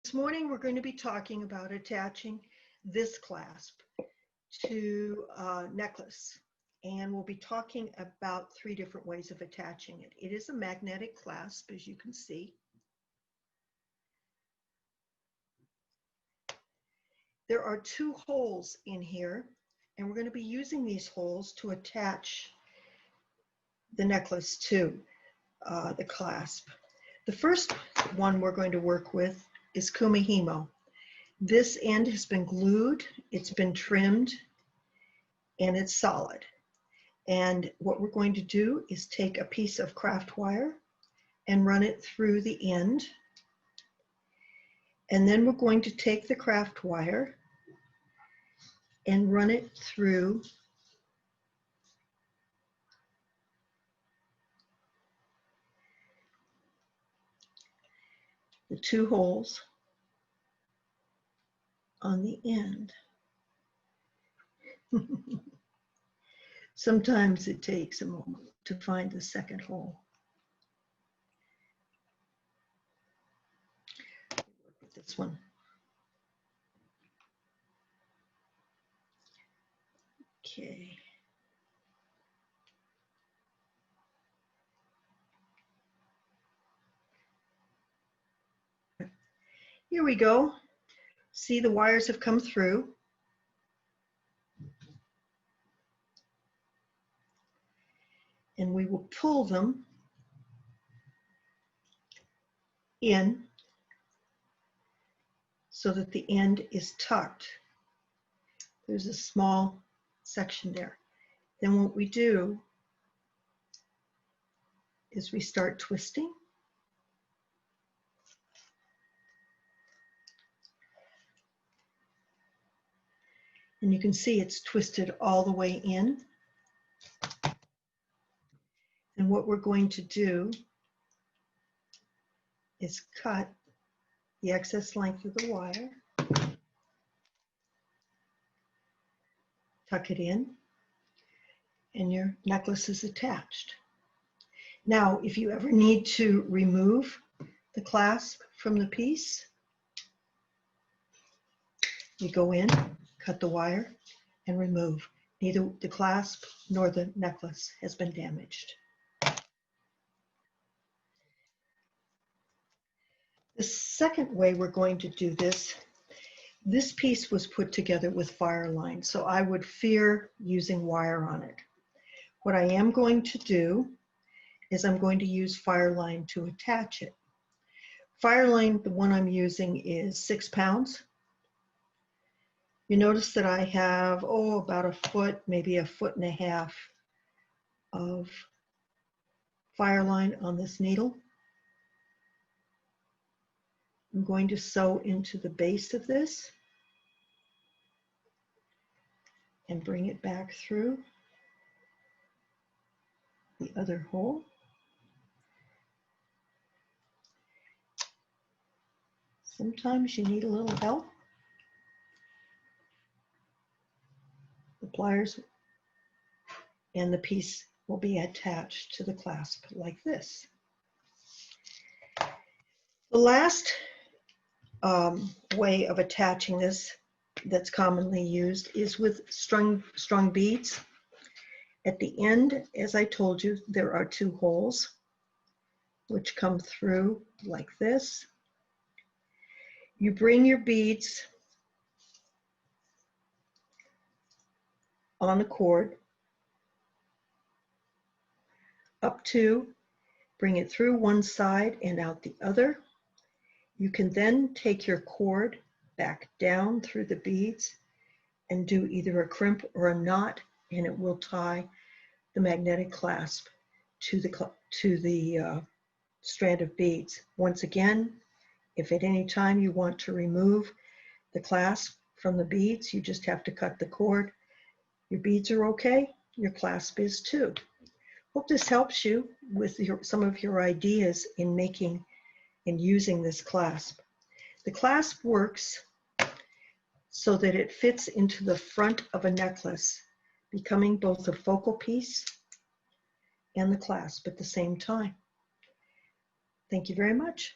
This morning we're going to be talking about attaching this clasp to a necklace, and we'll be talking about 3 different ways of attaching it. It is a magnetic clasp, as you can see. There are 2 holes in here, and we're going to be using these holes to attach the necklace to the clasp. The first one we're going to work with is kumihimo. This end has been glued, it's been trimmed, and it's solid. And what we're going to do is take a piece of craft wire and run it through the end. And then we're going to take the craft wire and run it through the 2 holes on the end. Sometimes it takes a moment to find the second hole. Work with this one. Okay. Here we go. See, the wires have come through. And we will pull them in so that the end is tucked. There's a small section there. Then what we do is we start twisting. And you can see it's twisted all the way in. And what we're going to do is cut the excess length of the wire, tuck it in, and your necklace is attached. Now, if you ever need to remove the clasp from the piece, you go in, cut the wire, and remove. Neither the clasp nor the necklace has been damaged. The second way we're going to do this piece was put together with fireline, so I would fear using wire on it. What I am going to do is I'm going to use fireline to attach it. Fireline, the one I'm using is 6 pounds. You notice that I have, about a foot, maybe a foot and a half of fireline on this needle. I'm going to sew into the base of this and bring it back through the other hole. Sometimes you need a little help. The pliers and the piece will be attached to the clasp like this. The last way of attaching this that's commonly used is with strung beads. At the end, as I told you, there are 2 holes which come through like this. You bring your beads on a cord up to, bring it through one side and out the other. You can then take your cord back down through the beads and do either a crimp or a knot, and it will tie the magnetic clasp to the strand of beads. Once again, if at any time you want to remove the clasp from the beads, you just have to cut the cord. Your beads are okay, your clasp is too. Hope this helps you with some of your ideas in making and using this clasp. The clasp works so that it fits into the front of a necklace, becoming both a focal piece and the clasp at the same time. Thank you very much.